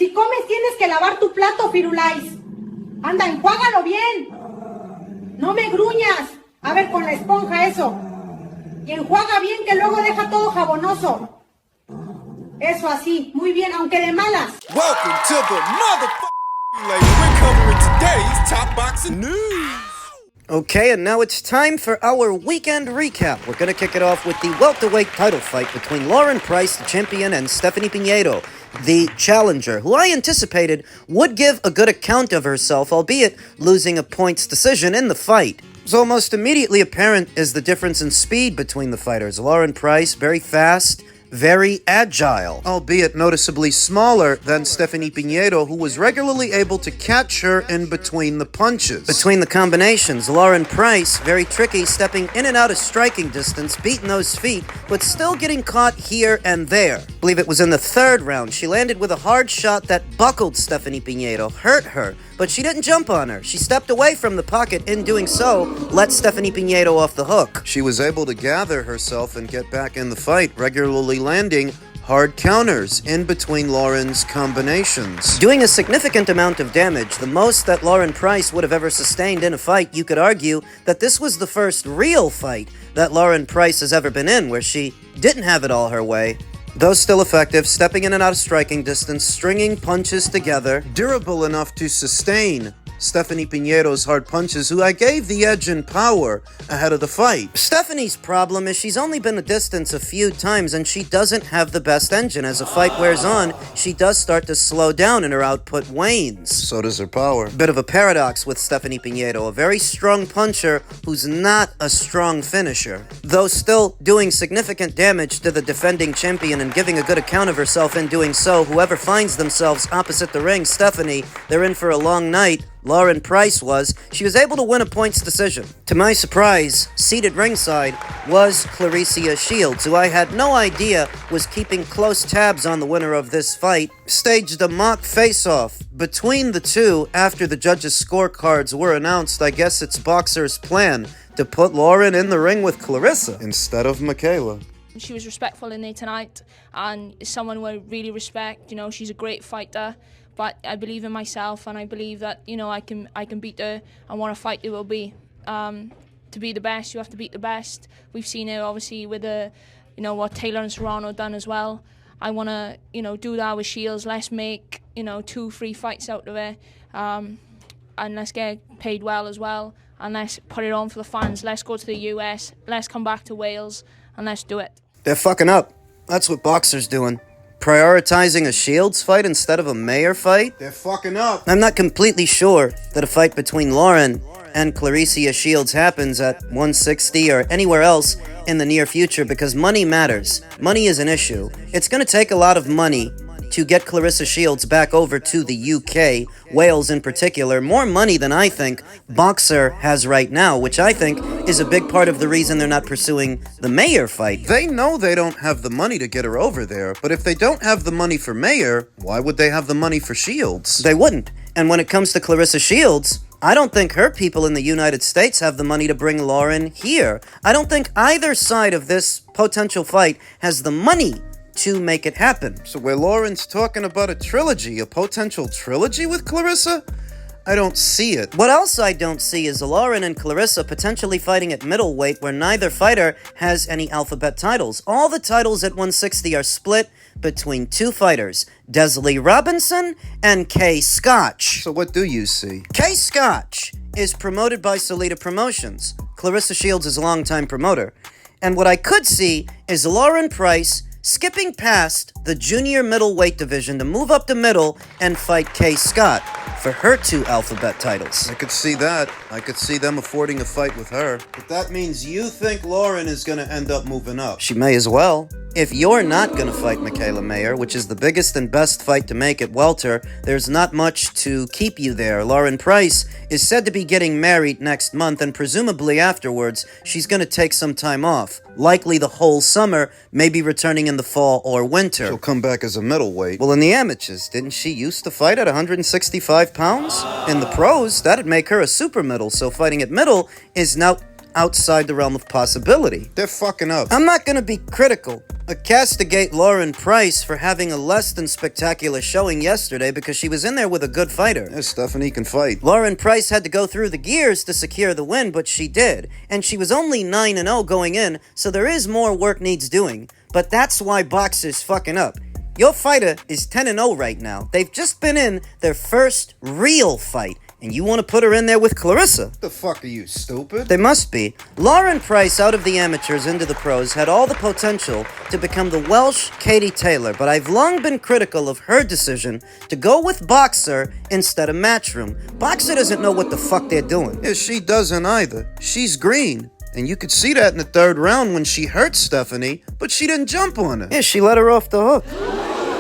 Si comes tienes que lavar tu plato, Firulais. Anda, enjuágalo bien. No me gruñas. A ver, con la esponja eso. Y enjuaga bien que luego deja todo jabonoso. Eso así, muy bien, aunque de malas. Welcome to the motherfucking we're covering today's top boxing news. Okay, and now it's time for our weekend recap. We're going to kick it off with the welterweight title fight between Lauren Price, the champion, and Stephanie Piñeiro, the challenger, who I anticipated would give a good account of herself, albeit losing a points decision in the fight. It was almost immediately apparent is the difference in speed between the fighters. Lauren Price, very fast, very agile, albeit noticeably smaller than Stephanie Piñeiro, who was regularly able to catch her in between the punches. Between the combinations, Lauren Price, very tricky, stepping in and out of striking distance, beating those feet, but still getting caught here and there. I believe it was in the third round. She landed with a hard shot that buckled Stephanie Piñeiro, hurt her, but she didn't jump on her. She stepped away from the pocket. In doing so, let Stephanie Piñeiro off the hook. She was able to gather herself and get back in the fight, regularly landing hard counters in between Lauren's combinations, doing a significant amount of damage, the most that Lauren Price would have ever sustained in a fight. You could argue that this was the first real fight that Lauren Price has ever been in where she didn't have it all her way. Though still effective, stepping in and out of striking distance, stringing punches together, durable enough to sustain Stephanie Piñeiro's hard punches, who I gave the edge in power ahead of the fight. Stephanie's problem is she's only been a distance a few times and she doesn't have the best engine. As the fight wears on, she does start to slow down and her output wanes. So does her power. Bit of a paradox with Stephanie Piñeiro, a very strong puncher who's not a strong finisher. Though still doing significant damage to the defending champion and giving a good account of herself in doing so, whoever finds themselves opposite the ring, Stephanie, they're in for a long night. Lauren Price was. She was able to win a points decision. To my surprise, seated ringside was Clarissa Shields, who I had no idea was keeping close tabs on the winner of this fight, staged a mock face-off between the two after the judges' scorecards were announced. I guess it's Boxer's plan to put Lauren in the ring with Clarissa instead of Michaela. She was respectful in there tonight and is someone who I really respect. You know, she's a great fighter. But I believe in myself, and I believe that, you know, I can beat her, and what a fight it will be. To be the best, you have to beat the best. We've seen it obviously with what Taylor and Serrano done as well. I want to, do that with Shields. Let's make, 2-3 fights out of it, and let's get paid well as well, and let's put it on for the fans. Let's go to the US, let's come back to Wales, and let's do it. They're fucking up. That's what Boxer's doing. Prioritizing a Shields fight instead of a Mayer fight? They're fucking up. I'm not completely sure that a fight between Lauren and Clarissa Shields happens at 160 or anywhere else in the near future because money matters. Money is an issue. It's going to take a lot of money to get Clarissa Shields back over to the UK, Wales in particular, more money than I think Boxer has right now, which I think is a big part of the reason they're not pursuing the Mayer fight. They know they don't have the money to get her over there, but if they don't have the money for Mayer, why would they have the money for Shields? They wouldn't. And when it comes to Clarissa Shields, I don't think her people in the United States have the money to bring Lauren here. I don't think either side of this potential fight has the money to make it happen. So where Lauren's talking about a trilogy, a potential trilogy with Clarissa? I don't see it. What else I don't see is Lauren and Clarissa potentially fighting at middleweight where neither fighter has any alphabet titles. All the titles at 160 are split between two fighters, Desley Robinson and Kay Scotch. So what do you see? Kay Scotch is promoted by Solita Promotions. Clarissa Shields is a longtime promoter. And what I could see is Lauren Price skipping past the junior middleweight division to move up to middle and fight Kay Scott for her 2 alphabet titles. I could see that. I could see them affording a fight with her. But that means you think Lauren is going to end up moving up. She may as well. If you're not going to fight Michaela Mayer, which is the biggest and best fight to make at welter, there's not much to keep you there. Lauren Price is said to be getting married next month, and presumably afterwards, she's going to take some time off. Likely the whole summer, maybe returning in the fall or winter. She'll come back as a middleweight. Well, in the amateurs, didn't she used to fight at 165 pounds? In the pros, that'd make her a super middle, so fighting at middle is now outside the realm of possibility. They're fucking up. I'm not gonna be critical or castigate Lauren Price for having a less than spectacular showing yesterday because she was in there with a good fighter. Yeah, Stephanie can fight. Lauren Price had to go through the gears to secure the win, but she did. And she was only 9-0 going in, so there is more work needs doing. But that's why boxers fucking up. Your fighter is 10-0 right now. They've just been in their first real fight. And you want to put her in there with Clarissa? What the fuck are you, stupid? They must be. Lauren Price, out of the amateurs into the pros, had all the potential to become the Welsh Katie Taylor, but I've long been critical of her decision to go with Boxer instead of Matchroom. Boxer doesn't know what the fuck they're doing. Yeah, she doesn't either. She's green. And you could see that in the third round when she hurt Stephanie, but she didn't jump on her. Yeah, she let her off the hook.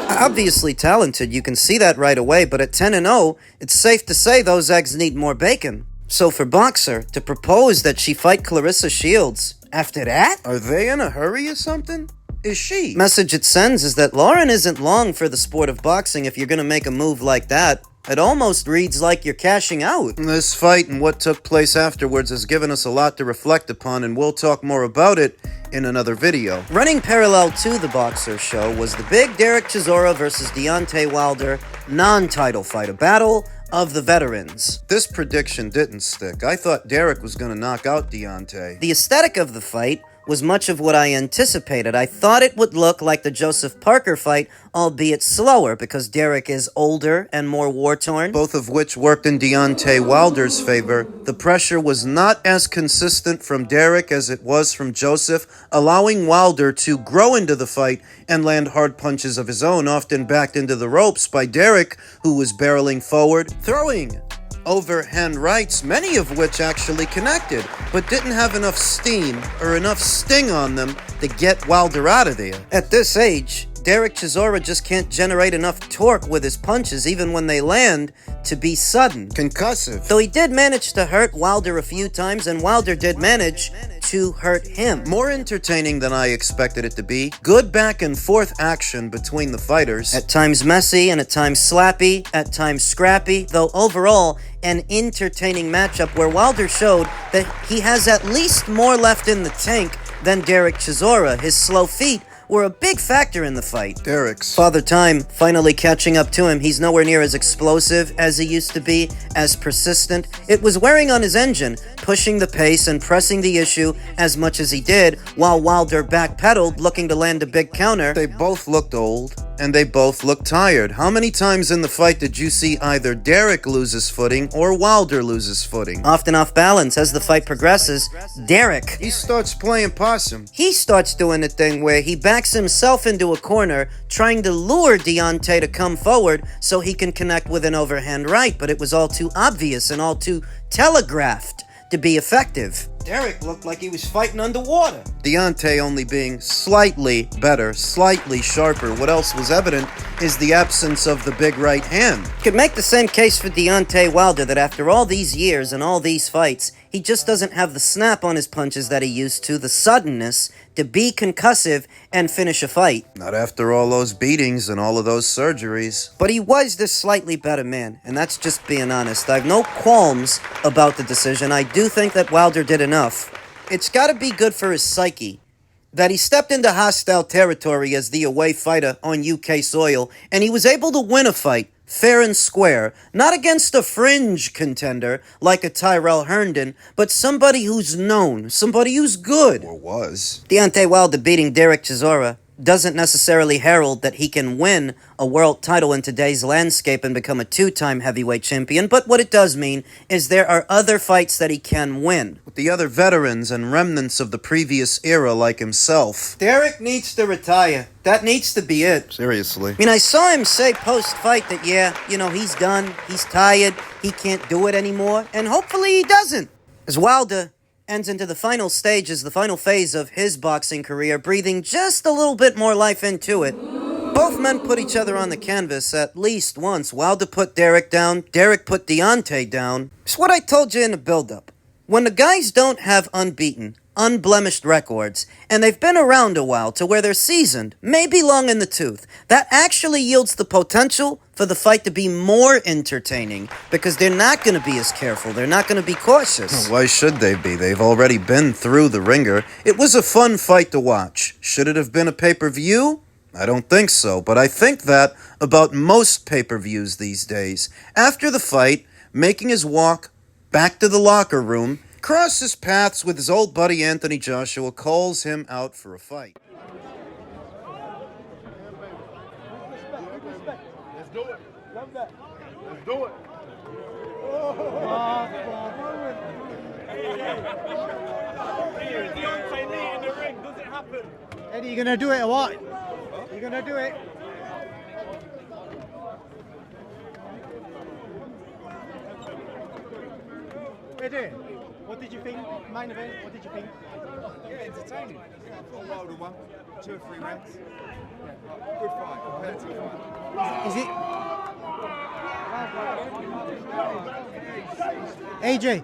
Obviously talented, you can see that right away, but at 10-0, it's safe to say those eggs need more bacon. So for Boxer to propose that she fight Clarissa Shields, after that? Are they in a hurry or something? Is she? Message it sends is that Lauren isn't long for the sport of boxing if you're gonna make a move like that. It almost reads like you're cashing out. This fight and what took place afterwards has given us a lot to reflect upon, and we'll talk more about it in another video. Running parallel to the Boxer show was the big Derek Chisora versus Deontay Wilder non-title fight, a battle of the veterans. This prediction didn't stick. I thought Derek was going to knock out Deontay. The aesthetic of the fight was much of what I anticipated. I thought it would look like the Joseph Parker fight, albeit slower, because Derek is older and more war-torn. Both of which worked in Deontay Wilder's favor. The pressure was not as consistent from Derek as it was from Joseph, allowing Wilder to grow into the fight and land hard punches of his own, often backed into the ropes by Derek, who was barreling forward, throwing overhand rights, many of which actually connected, but didn't have enough steam or enough sting on them to get Wilder out of there. At this age, Derek Chisora just can't generate enough torque with his punches, even when they land, to be sudden. Concussive. Though he did manage to hurt Wilder a few times, and Wilder did manage to hurt him. More entertaining than I expected it to be. Good back and forth action between the fighters. At times messy, and at times slappy, at times scrappy, though overall, an entertaining matchup where Wilder showed that he has at least more left in the tank than Derek Chisora. His slow feet were a big factor in the fight. Derek's. Father Time finally catching up to him. He's nowhere near as explosive as he used to be, as persistent. It was wearing on his engine, pushing the pace and pressing the issue as much as he did, while Wilder backpedaled, looking to land a big counter. They both looked old, and they both looked tired. How many times in the fight did you see either Derek lose his footing or Wilder lose his footing? Often off balance as the fight progresses. Derek, He starts playing possum. he starts doing the thing where he backs himself into a corner, trying to lure Deontay to come forward so he can connect with an overhand right, but it was all too obvious and all too telegraphed to be effective. Derek looked like he was fighting underwater. Deontay only being slightly better, slightly sharper. What else was evident is the absence of the big right hand. Could make the same case for Deontay Wilder that after all these years and all these fights, he just doesn't have the snap on his punches that he used to, the suddenness to be concussive and finish a fight. Not after all those beatings and all of those surgeries. But he was the slightly better man, and that's just being honest. I've no qualms about the decision. I do think that Wilder did enough. It's gotta be good for his psyche that he stepped into hostile territory as the away fighter on UK soil, and he was able to win a fight fair and square, not against a fringe contender like a Tyrell Herndon, but somebody who's known, somebody who's good. Or was. Deontay Wilder beating Derek Chisora doesn't necessarily herald that he can win a world title in today's landscape and become a two-time heavyweight champion, but what it does mean is there are other fights that he can win. With the other veterans and remnants of the previous era like himself. Derek needs to retire. That needs to be it. Seriously. I mean, I saw him say post-fight that, yeah, he's done, he's tired, he can't do it anymore, and hopefully he doesn't. As Wilder ends into the final stages, the final phase of his boxing career, breathing just a little bit more life into it. Both men put each other on the canvas at least once. Wilder put Derek down, Derek put Deontay down. It's what I told you in the build-up. When the guys don't have unbeaten, unblemished records, and they've been around a while to where they're seasoned, maybe long in the tooth. That actually yields the potential for the fight to be more entertaining, because they're not going to be as careful, they're not going to be cautious. Why should they be? They've already been through the ringer. It was a fun fight to watch. Should it have been a pay-per-view? I don't think so, but I think that about most pay-per-views these days. After the fight, making his walk back to the locker room, crosses paths with his old buddy Anthony Joshua, calls him out for a fight. Let's do it. Love that. Let's do it. Deontay Lee in the ring. Does it happen? Eddie, you gonna do it or what? You gonna do it? Eddie, what did you think? Main event, what did you think? Yeah, entertaining. A wilder one. 2 or 3 rounds. Good fight. Competitive fight. Is it? AJ,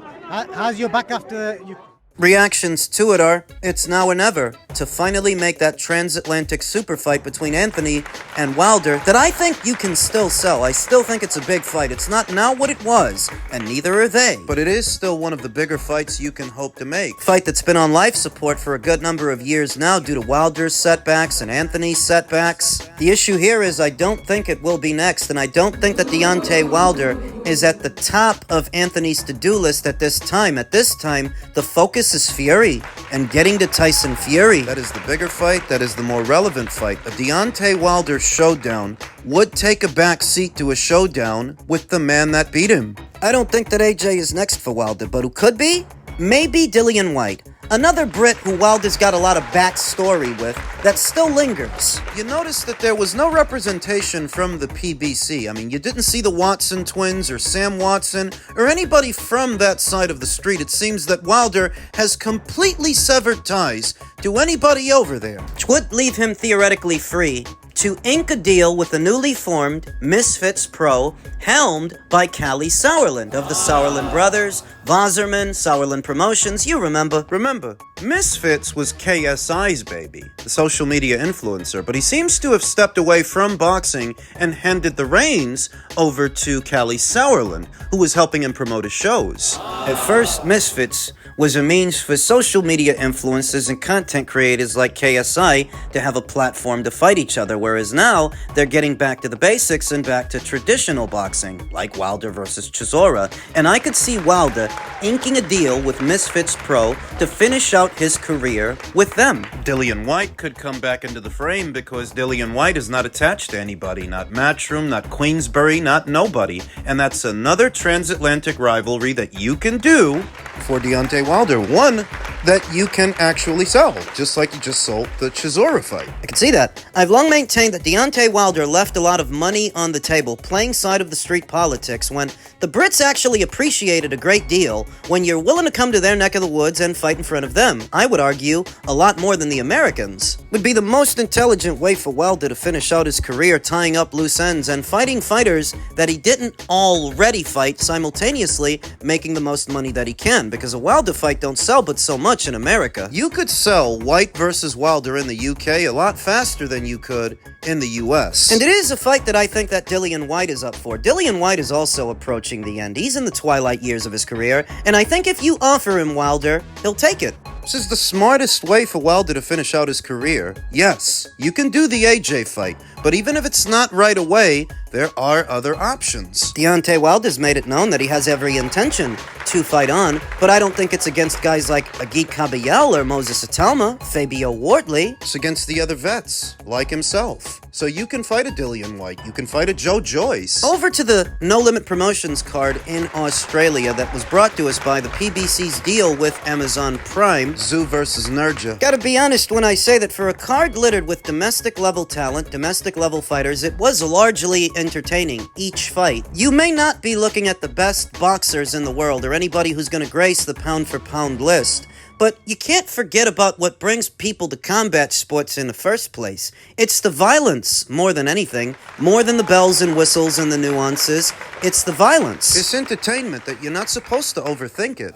how's your back after you? Reactions to it are, it's now or never to finally make that transatlantic super fight between Anthony and Wilder that I think you can still sell. I still think it's a big fight. It's not now what it was, and neither are they. But it is still one of the bigger fights you can hope to make. Fight that's been on life support for a good number of years now due to Wilder's setbacks and Anthony's setbacks. The issue here is I don't think it will be next, and I don't think that Deontay Wilder is at the top of Anthony's to-do list at this time. At this time, the focus is Fury and getting to Tyson Fury. That is the bigger fight. That is the more relevant fight. A Deontay Wilder showdown would take a back seat to a showdown with the man that beat him. I don't think that AJ is next for Wilder, but who could be? Maybe Dillian White. Another Brit who Wilder's got a lot of backstory with that still lingers. You notice that there was no representation from the PBC. I mean, you didn't see the Watson twins or Sam Watson or anybody from that side of the street. It seems that Wilder has completely severed ties to anybody over there. Which would leave him theoretically free to ink a deal with the newly formed Misfits Pro, helmed by Callie Sauerland of the Sauerland Brothers, Wasserman, Sauerland Promotions, you remember. Remember, Misfits was KSI's baby, the social media influencer, but he seems to have stepped away from boxing and handed the reins over to Callie Sauerland, who was helping him promote his shows. At first, Misfits was a means for social media influencers and content creators like KSI to have a platform to fight each other, whereas now they're getting back to the basics and back to traditional boxing, like Wilder versus Chisora, and I could see Wilder inking a deal with Misfits Pro to finish out his career with them. Dillian White could come back into the frame because Dillian White is not attached to anybody, not Matchroom, not Queensbury, not nobody, and that's another transatlantic rivalry that you can do for Deontay Wilder, one that you can actually sell, just like you just sold the Chisora fight. I can see that. I've long maintained that Deontay Wilder left a lot of money on the table playing side of the street politics when the Brits actually appreciated a great deal when you're willing to come to their neck of the woods and fight in front of them. I would argue a lot more than the Americans. Would be the most intelligent way for Wilder to finish out his career tying up loose ends and fighting fighters that he didn't already fight, simultaneously making the most money that he can, because a Wilder fight don't sell but so much in America. You could sell White versus Wilder in the UK a lot faster than you could in the US. And it is a fight that I think that Dillian White is up for. Dillian White is also approaching the end. He's in the twilight years of his career, and I think if you offer him Wilder, he'll take it. This is the smartest way for Wilder to finish out his career. Yes, you can do the AJ fight, but even if it's not right away, there are other options. Deontay Wilder's made it known that he has every intention to fight on, but I don't think it's against guys like Agit Kabayel or Moses Atalma, Fabio Wortley. It's against the other vets, like himself. So you can fight a Dillian White, you can fight a Joe Joyce. Over to the No Limit Promotions card in Australia that was brought to us by the PBC's deal with Amazon Prime. Tszyu versus Nurja. Gotta be honest when I say that for a card littered with domestic level talent, domestic level fighters, it was largely entertaining, each fight. You may not be looking at the best boxers in the world or anybody who's gonna grace the pound for pound list, But you can't forget about what brings people to combat sports in the first place. It's the violence, more than anything. More than the bells and whistles and the nuances. It's the violence. It's entertainment that you're not supposed to overthink it.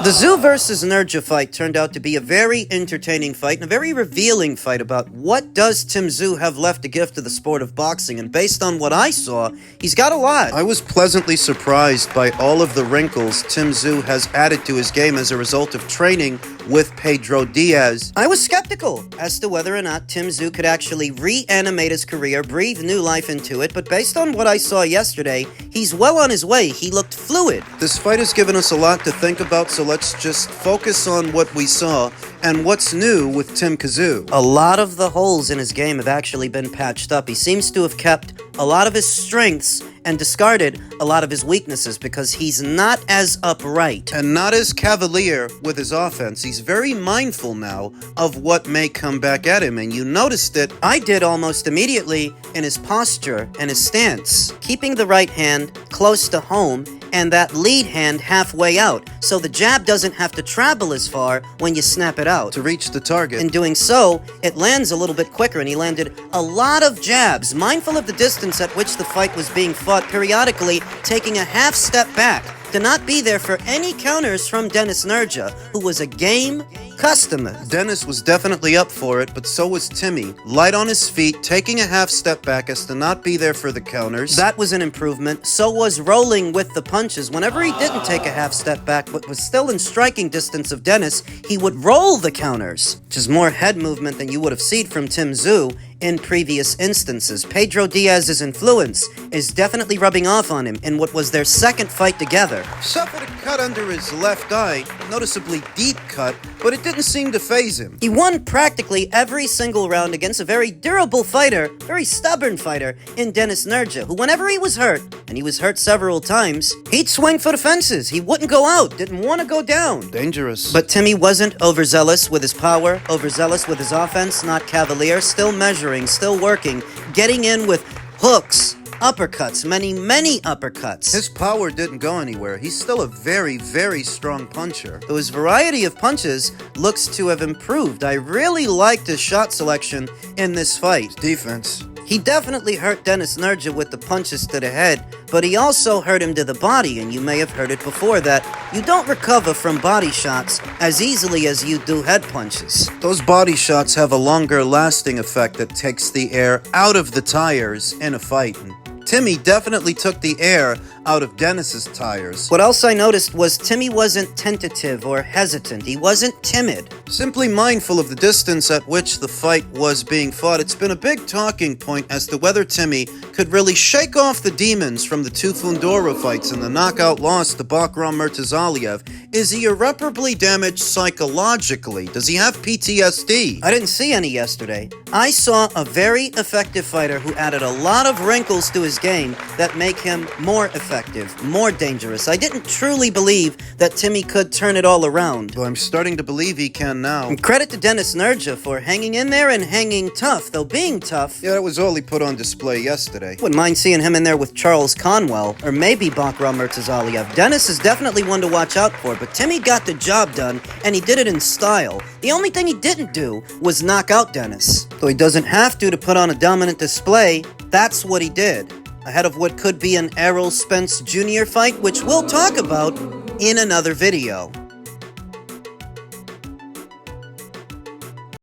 The Tszyu versus Nurja fight turned out to be a very entertaining fight and a very revealing fight about what does Tszyu have left to give to the sport of boxing. And based on what I saw, he's got a lot. I was pleasantly surprised by all of the wrinkles Tszyu has added to his game as a result of training with Pedro Diaz. I was skeptical as to whether or not Tszyu could actually reanimate his career, breathe new life into it, but based on what I saw yesterday, he's well on his way. He looked fluid. This fight has given us a lot to think about, so let's just focus on what we saw and what's new with Tim Tszyu. A lot of the holes in his game have actually been patched up. He seems to have kept a lot of his strengths and discarded a lot of his weaknesses because he's not as upright. And not as cavalier with his offense. He's very mindful now of what may come back at him, and you noticed it. I did almost immediately in his posture and his stance, keeping the right hand close to home and that lead hand halfway out, so the jab doesn't have to travel as far when you snap it out. To reach the target. In doing so, it lands a little bit quicker, and he landed a lot of jabs, mindful of the distance at which the fight was being fought, periodically taking a half step back to not be there for any counters from Dennis Nurja, who was a game customer. Dennis was definitely up for it, but so was Timmy. Light on his feet, taking a half step back as to not be there for the counters. That was an improvement. So was rolling with the punches. Whenever he didn't take a half step back, but was still in striking distance of Dennis, he would roll the counters, which is more head movement than you would have seen from Tszyu in previous instances. Pedro Diaz's influence is definitely rubbing off on him in what was their second fight together. Suffered a cut under his left eye, noticeably deep cut, but it didn't seem to faze him. He won practically every single round against a very durable fighter, very stubborn fighter in Dennis Nurja, who whenever he was hurt, and he was hurt several times, he'd swing for the fences. He wouldn't go out, didn't want to go down. Dangerous. But Timmy wasn't overzealous with his power, overzealous with his offense, not cavalier, still measuring, still working, getting in with hooks, uppercuts, many uppercuts. His power didn't go anywhere. He's still a very, very strong puncher. Though his variety of punches looks to have improved. I really liked his shot selection in this fight. Defense. He definitely hurt Dennis Nurja with the punches to the head, but he also hurt him to the body, and you may have heard it before that you don't recover from body shots as easily as you do head punches. Those body shots have a longer lasting effect that takes the air out of the tires in a fight. And Timmy definitely took the air out of Dennis's tires. What else I noticed was Timmy wasn't tentative or hesitant. He wasn't timid. Simply mindful of the distance at which the fight was being fought. It's been a big talking point as to whether Timmy could really shake off the demons from the two Fundora fights and the knockout loss to Bakram Murtazaliev. Is he irreparably damaged psychologically? Does he have PTSD? I didn't see any yesterday. I saw a very effective fighter who added a lot of wrinkles to his game that make him more effective, more dangerous. I didn't truly believe that Timmy could turn it all around. Well, I'm starting to believe he can now. And credit to Dennis Nurja for hanging in there and hanging tough, though being tough. Yeah, that was all he put on display yesterday. Wouldn't mind seeing him in there with Charles Conwell, or maybe Bakram Murtazaliev. Dennis is definitely one to watch out for, but Timmy got the job done, and he did it in style. The only thing he didn't do was knock out Dennis. Though he doesn't have to put on a dominant display, that's what he did. Ahead of what could be an Errol Spence Jr. fight, which we'll talk about in another video.